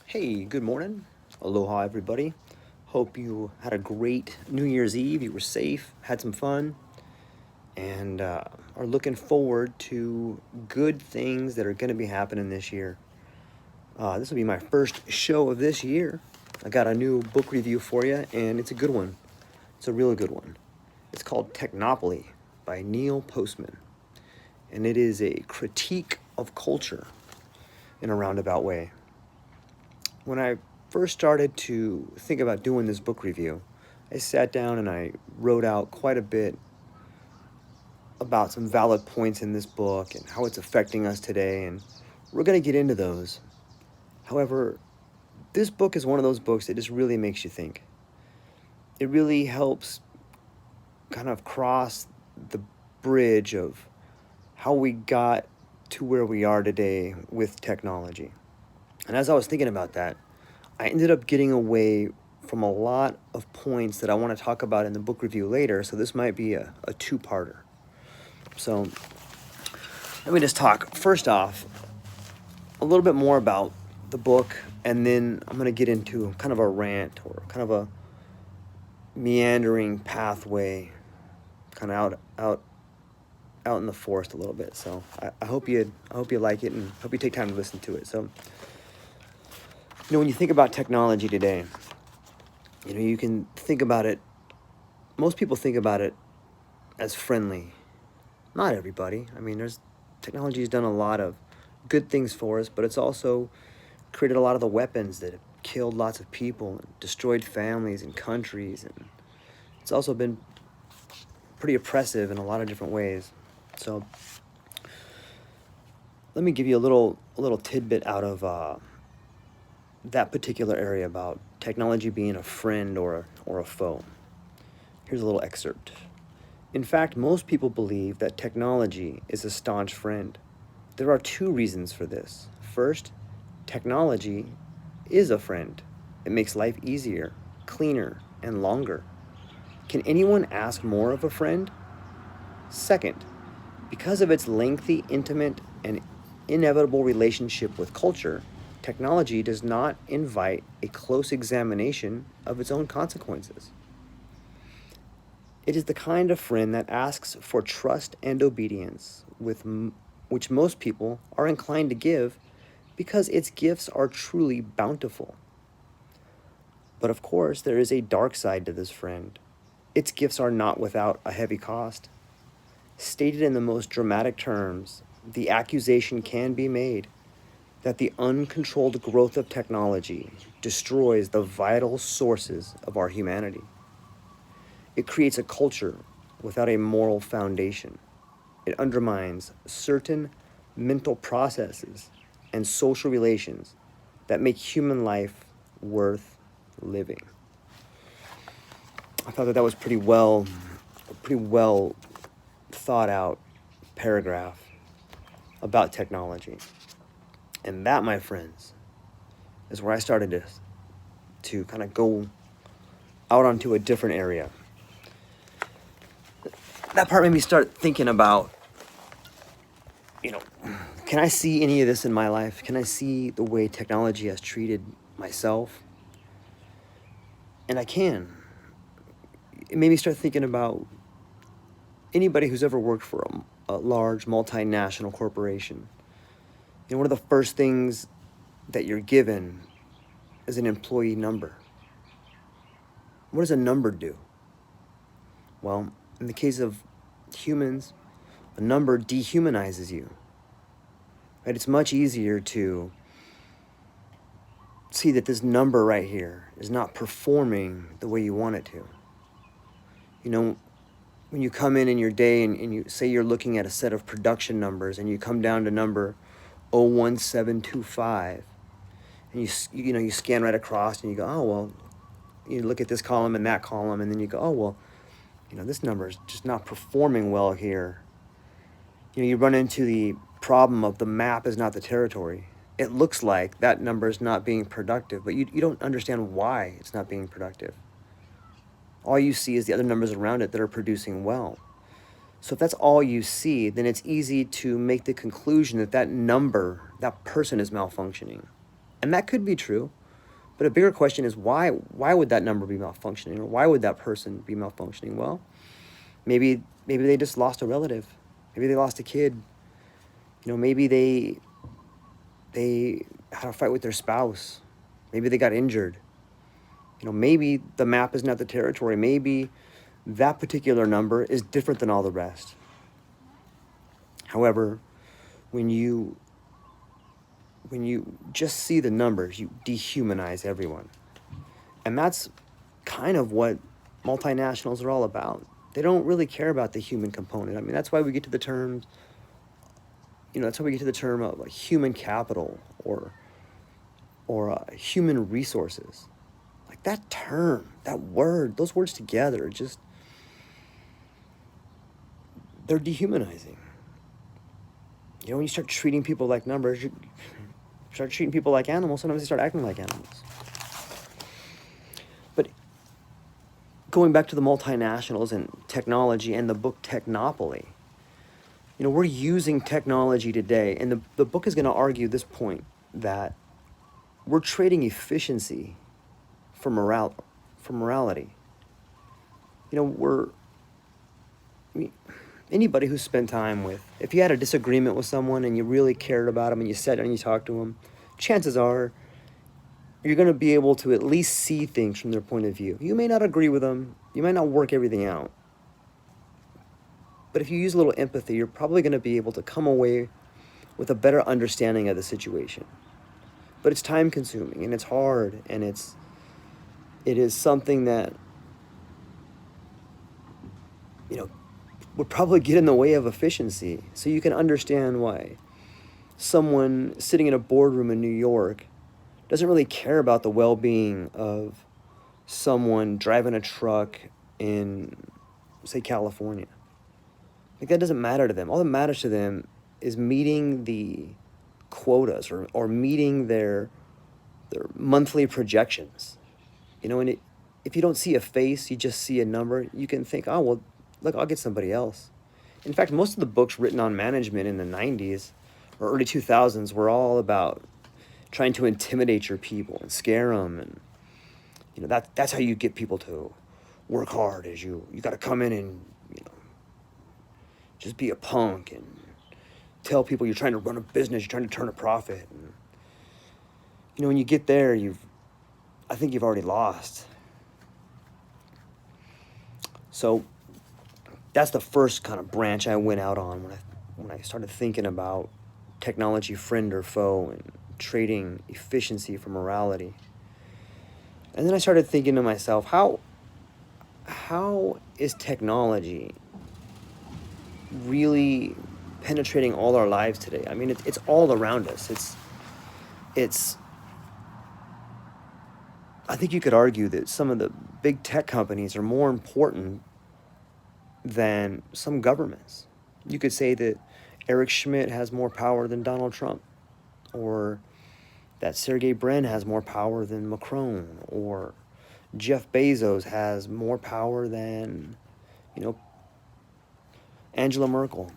Hey, good morning. Aloha, everybody. Hope you had a great New Year's Eve. You were safe, had some fun, and are looking forward to good things that are going to be happening this year. This will be my first show of this year. I got a new book review for you, and it's a good one. It's a really good one. It's called Technopoly by Neil Postman, and it is a critique of culture in a roundabout way. When I first started to think about doing this book review, I sat down and I wrote out quite a bit about some valid points in this book and how it's affecting us today, and we're going to get into those. However, this book is one of those books that just really makes you think. It really helps kind of cross the bridge of how we got to where we are today with technology. And as I was thinking about that, I ended up getting away from a lot of points that I want to talk about in the book review later, so this might be a two-parter. So let me just talk, first off, a little bit more about the book, and then I'm going to get into kind of a rant or kind of a meandering pathway kind of out in the forest a little bit. So I hope you like it, and hope you take time to listen to it. So, when you think about technology today, you can think about it, most people think about it as friendly. Not everybody. I mean, technology has done a lot of good things for us, but it's also created a lot of the weapons that have killed lots of people and destroyed families and countries, and it's also been pretty oppressive in a lot of different ways. So let me give you a little tidbit out of that particular area about technology being a friend or a foe. Here's a little excerpt. In fact, most people believe that technology is a staunch friend. There are two reasons for this. First, technology is a friend. It makes life easier, cleaner, and longer. Can anyone ask more of a friend? Second, because of its lengthy, intimate, and inevitable relationship with culture, technology does not invite a close examination of its own consequences. It is the kind of friend that asks for trust and obedience, which most people are inclined to give because its gifts are truly bountiful. But of course, there is a dark side to this friend. Its gifts are not without a heavy cost. Stated in the most dramatic terms, the accusation can be made that the uncontrolled growth of technology destroys the vital sources of our humanity. It creates a culture without a moral foundation. It undermines certain mental processes and social relations that make human life worth living. I thought that was pretty well thought out paragraph about technology. And that, my friends, is where I started to kind of go out onto a different area. That part made me start thinking about, can I see any of this in my life? Can I see the way technology has treated myself? And I can. It made me start thinking about anybody who's ever worked for a large multinational corporation. One of the first things that you're given is an employee number. What does a number do? Well, in the case of humans, a number dehumanizes you. Right? It's much easier to see that this number right here is not performing the way you want it to. When you come in your day and you say you're looking at a set of production numbers and you come down to number 01725, and you scan right across and you go, oh, well, you look at this column and that column, and then you go, oh, well, this number is just not performing well here. You run into the problem of the map is not the territory. It looks like that number is not being productive, but you don't understand why it's not being productive. All you see is the other numbers around it that are producing well. So if that's all you see, then it's easy to make the conclusion that number, that person is malfunctioning. And that could be true. But a bigger question is why would that number be malfunctioning, or why would that person be malfunctioning? Well, maybe they just lost a relative. Maybe they lost a kid. Maybe they had a fight with their spouse. Maybe they got injured. Maybe the map is not the territory. Maybe that particular number is different than all the rest. However, when you just see the numbers, you dehumanize everyone. And that's kind of what multinationals are all about. They don't really care about the human component. I mean, that's why we get to the terms, that's why we get to the term of like human capital or human resources. Like that term, that word, those words together, they're dehumanizing. When you start treating people like numbers, you start treating people like animals, sometimes they start acting like animals. But going back to the multinationals and technology and the book Technopoly, we're using technology today, and the book is going to argue this point, that we're trading efficiency for morality. Anybody who's spent time with, if you had a disagreement with someone and you really cared about them and you sat down and you talked to them, chances are you're going to be able to at least see things from their point of view. You may not agree with them. You might not work everything out. But if you use a little empathy, you're probably going to be able to come away with a better understanding of the situation. But it's time consuming and it's hard, and it is something that, would probably get in the way of efficiency. So you can understand why someone sitting in a boardroom in New York doesn't really care about the well-being of someone driving a truck in, say, California. Like, that doesn't matter to them. All that matters to them is meeting the quotas or meeting their monthly projections. And if you don't see a face, you just see a number, you can think, oh, well, look, I'll get somebody else. In fact, most of the books written on management in the 90s or early 2000s were all about trying to intimidate your people and scare them. And, that's how you get people to work hard, is you got to come in and, just be a punk and tell people you're trying to run a business, you're trying to turn a profit. And, when you get there, I think you've already lost. So that's the first kind of branch I went out on when I started thinking about technology, friend or foe, and trading efficiency for morality. And then I started thinking to myself, how is technology really penetrating all our lives today? I mean, it's all around us. It's I think you could argue that some of the big tech companies are more important than some governments. You could say that Eric Schmidt has more power than Donald Trump, or that Sergey Brin has more power than Macron, or Jeff Bezos has more power than, Angela Merkel.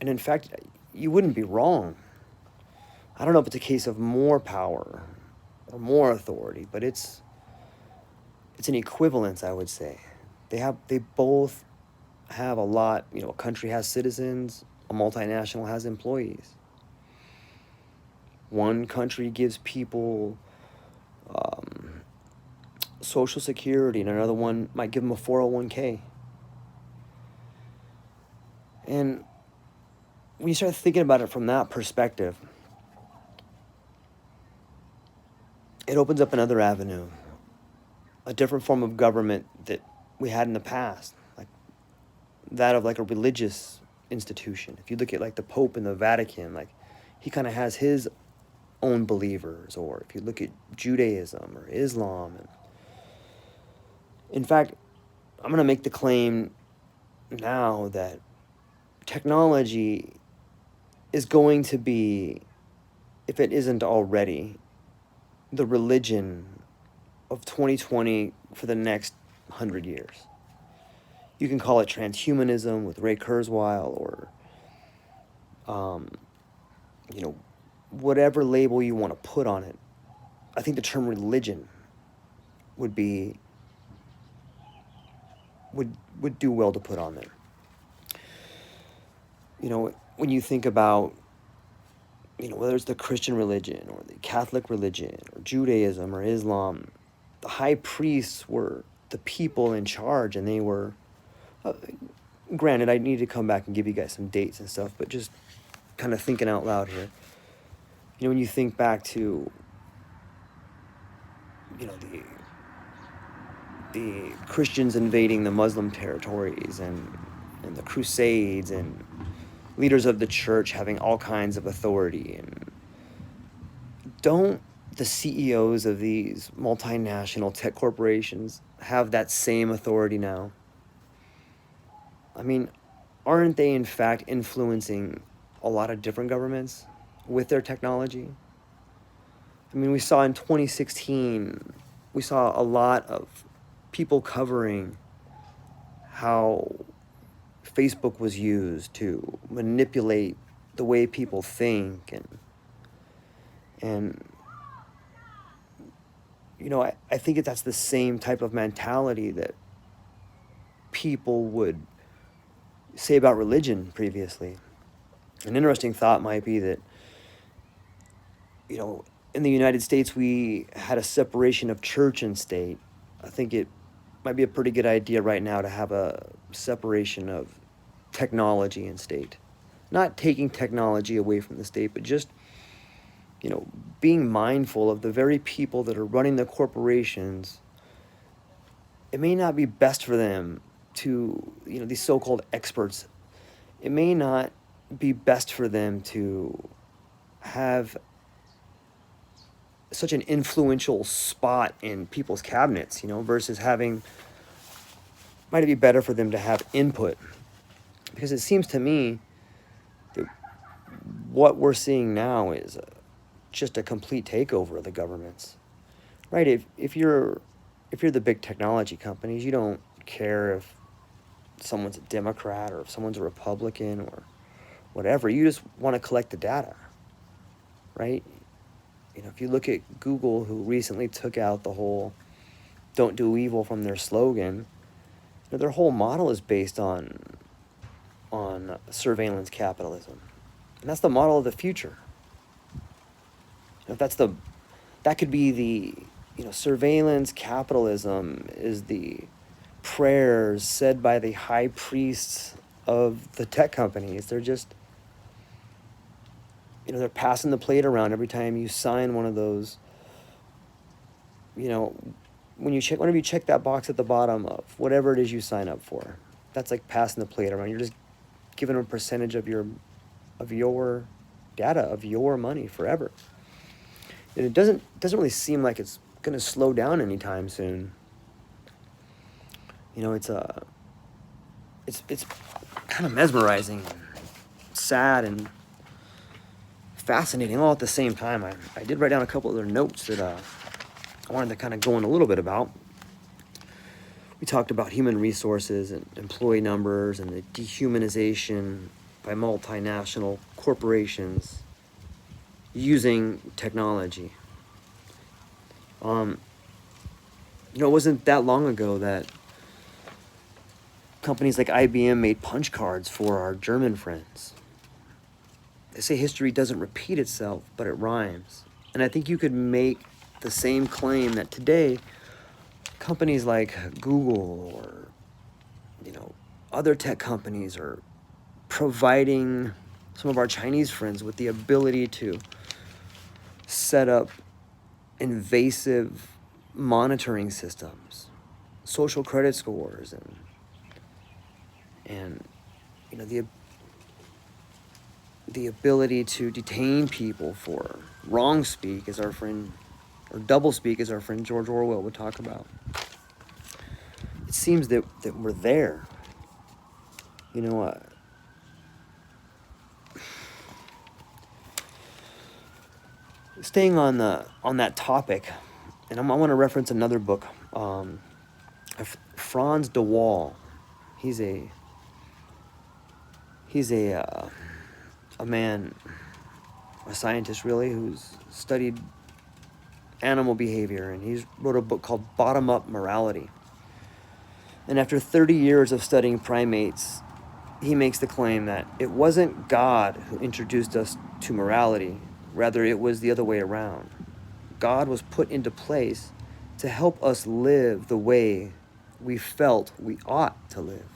And in fact, you wouldn't be wrong. I don't know if it's a case of more power or more authority, but it's an equivalence, I would say. They both have a lot. A country has citizens, a multinational has employees. One country gives people Social Security, and another one might give them a 401k. And when you start thinking about it from that perspective, it opens up another avenue, a different form of government that we had in the past, like that of like a religious institution. If you look at like the Pope in the Vatican, like he kind of has his own believers. Or if you look at Judaism or Islam, and in fact, I'm going to make the claim now that technology is going to be, if it isn't already, the religion of 2020 for the next 100 years. You can call it transhumanism with Ray Kurzweil, or, whatever label you want to put on it. I think the term religion would be would do well to put on there. When you think about, whether it's the Christian religion or the Catholic religion or Judaism or Islam, the high priests were the people in charge, and they were, granted, I need to come back and give you guys some dates and stuff, but just kind of thinking out loud here. When you think back to, the Christians invading the Muslim territories and the Crusades and leaders of the church having all kinds of authority, and don't the CEOs of these multinational tech corporations have that same authority now? I mean, aren't they in fact influencing a lot of different governments with their technology? I mean, we saw in 2016, we saw a lot of people covering how Facebook was used to manipulate the way people think, and I think that's the same type of mentality that people would say about religion previously. An interesting thought might be that, in the United States, we had a separation of church and state. I think it might be a pretty good idea right now to have a separation of technology and state. Not taking technology away from the state, but just, being mindful of the very people that are running the corporations. It may not be best for them to, these so-called experts, it may not be best for them to have such an influential spot in people's cabinets, versus might it be better for them to have input? Because it seems to me that what we're seeing now is just a complete takeover of the governments, right? If you're the big technology companies, you don't care if someone's a Democrat or if someone's a Republican or whatever. You just want to collect the data, right? If you look at Google, who recently took out the whole "don't do evil" from their slogan, their whole model is based on surveillance capitalism, and that's the model of the future. If that could be the, surveillance capitalism is the prayers said by the high priests of the tech companies. They're just, they're passing the plate around every time you sign one of those. Whenever you check that box at the bottom of whatever it is you sign up for, that's like passing the plate around. You're just giving them a percentage of your data, of your money forever. And it doesn't really seem like it's going to slow down anytime soon. It's kind of mesmerizing, and sad, and fascinating all at the same time. I did write down a couple other notes that I wanted to kind of go in a little bit about. We talked about human resources and employee numbers and the dehumanization by multinational corporations using technology. It wasn't that long ago that companies like IBM made punch cards for our German friends. They say history doesn't repeat itself, but it rhymes. And I think you could make the same claim that today, companies like Google or, other tech companies are providing some of our Chinese friends with the ability to set up invasive monitoring systems, social credit scores, and the ability to detain people for wrong speak, as our friend, or double speak, as our friend George Orwell would talk about. It seems that we're there. Staying on that topic, and I want to reference another book, Franz de Waal. He's a man, a scientist really, who's studied animal behavior, and he wrote a book called Bottom Up Morality. And after 30 years of studying primates, he makes the claim that it wasn't God who introduced us to morality, rather it was the other way around. God was put into place to help us live the way we felt we ought to live.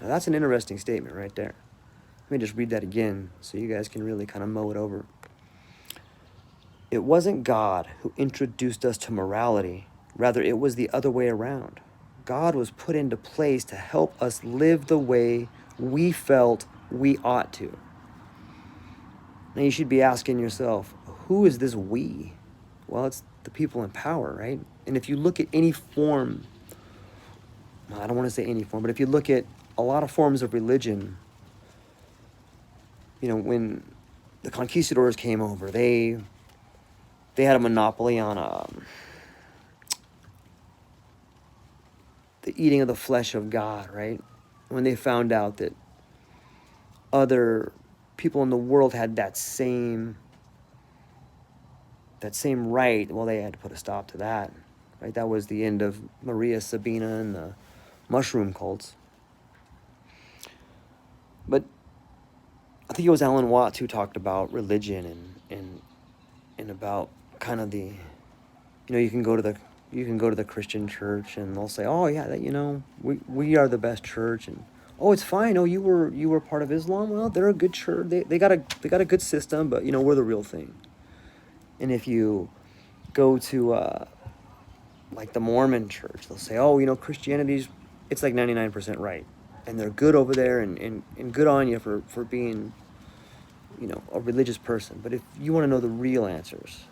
Now that's an interesting statement right there. Let me just read that again so you guys can really kind of mull it over. It wasn't God who introduced us to morality, rather it was the other way around. God was put into place to help us live the way we felt we ought to. Now you should be asking yourself, who is this we? Well, it's the people in power, right? And if you look at any form, I don't want to say any form, but if you look at a lot of forms of religion, when the conquistadors came over, they had a monopoly on the eating of the flesh of God, right? When they found out that other people in the world had that same right, well, they had to put a stop to that, right? That was the end of Maria Sabina and the mushroom cults. But I think it was Alan Watts who talked about religion and about kind of the, you can go to the Christian church and they'll say, oh yeah, that we are the best church, and oh, it's fine. Oh, you were part of Islam. Well, they're a good church. They got a good system, but we're the real thing. And if you go to like the Mormon church, they'll say, oh, Christianity's, it's like 99% right, and they're good over there, and good on you for being a religious person. But if you want to know the real answers,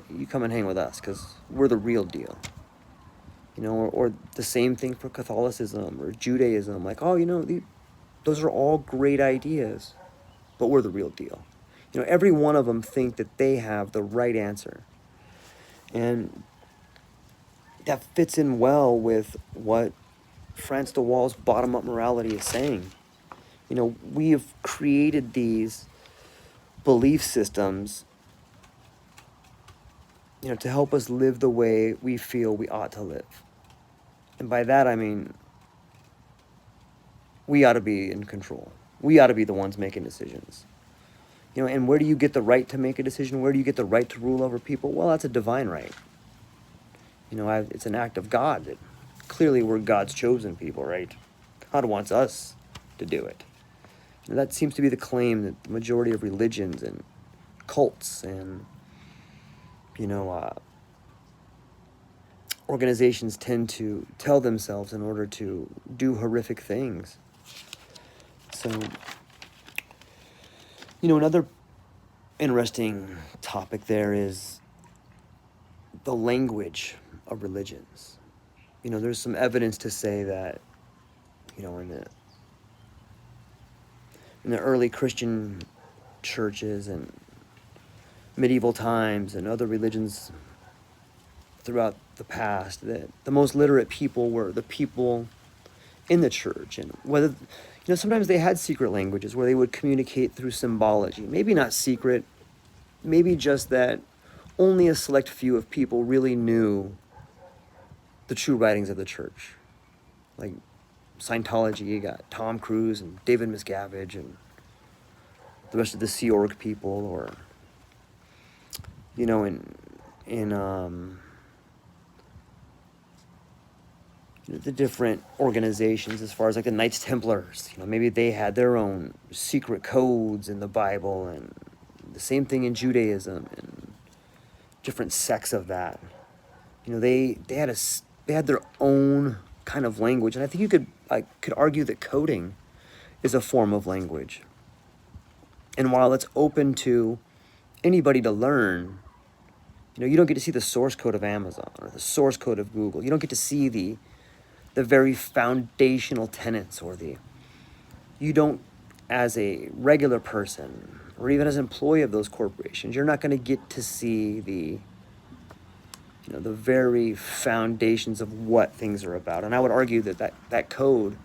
you come and hang with us, because we're the real deal. Or the same thing for Catholicism or Judaism. Like, oh, those are all great ideas, but we're the real deal. Every one of them think that they have the right answer. And that fits in well with what France de Waal's bottom-up morality is saying. We have created these belief systems, to help us live the way we feel we ought to live. And by that, I mean, we ought to be in control. We ought to be the ones making decisions. And where do you get the right to make a decision? Where do you get the right to rule over people? Well, that's a divine right. It's an act of God. That clearly we're God's chosen people, right? God wants us to do it. That seems to be the claim that the majority of religions and cults and organizations tend to tell themselves in order to do horrific things. So, another interesting topic there is the language of religions. There's some evidence to say that, in the early Christian churches and medieval times and other religions throughout the past, that the most literate people were the people in the church. And whether, sometimes they had secret languages where they would communicate through symbology. Maybe not secret, maybe just that only a select few of people really knew the true writings of the church. Like Scientology, you got Tom Cruise and David Miscavige and the rest of the Sea Org people, or in the different organizations, as far as like the Knights Templars, maybe they had their own secret codes in the Bible, and the same thing in Judaism and different sects of that. They had their own kind of language, and I think you could argue that coding is a form of language. And while it's open to anybody to learn, you don't get to see the source code of Amazon or the source code of Google. You don't get to see the very foundational tenets, or you don't, as a regular person or even as an employee of those corporations, you're not going to get to see the very foundations of what things are about. And I would argue that code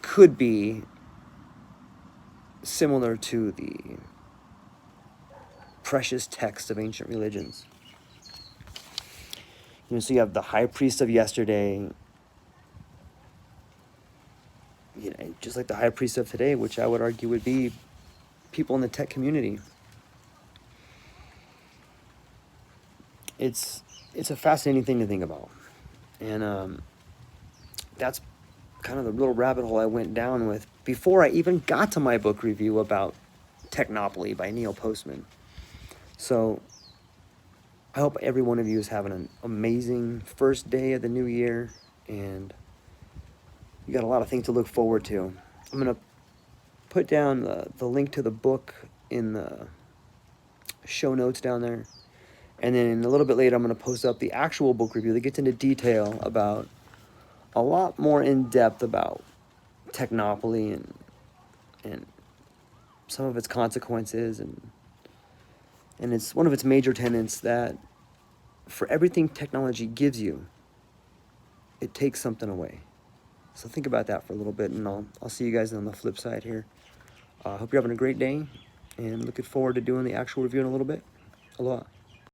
could be similar to the precious text of ancient religions. So you have the high priest of yesterday, just like the high priest of today, which I would argue would be people in the tech community. It's a fascinating thing to think about, and that's kind of the little rabbit hole I went down with before I even got to my book review about Technopoly by Neil Postman. So I hope every one of you is having an amazing first day of the new year, and you got a lot of things to look forward to. I'm going to put down the link to the book in the show notes down there. And then a little bit later, I'm going to post up the actual book review that gets into detail about a lot more in depth about Technopoly and some of its consequences. And it's one of its major tenets that for everything technology gives you, it takes something away. So think about that for a little bit, and I'll see you guys on the flip side here. Hope you're having a great day, and looking forward to doing the actual review in a little bit. Aloha.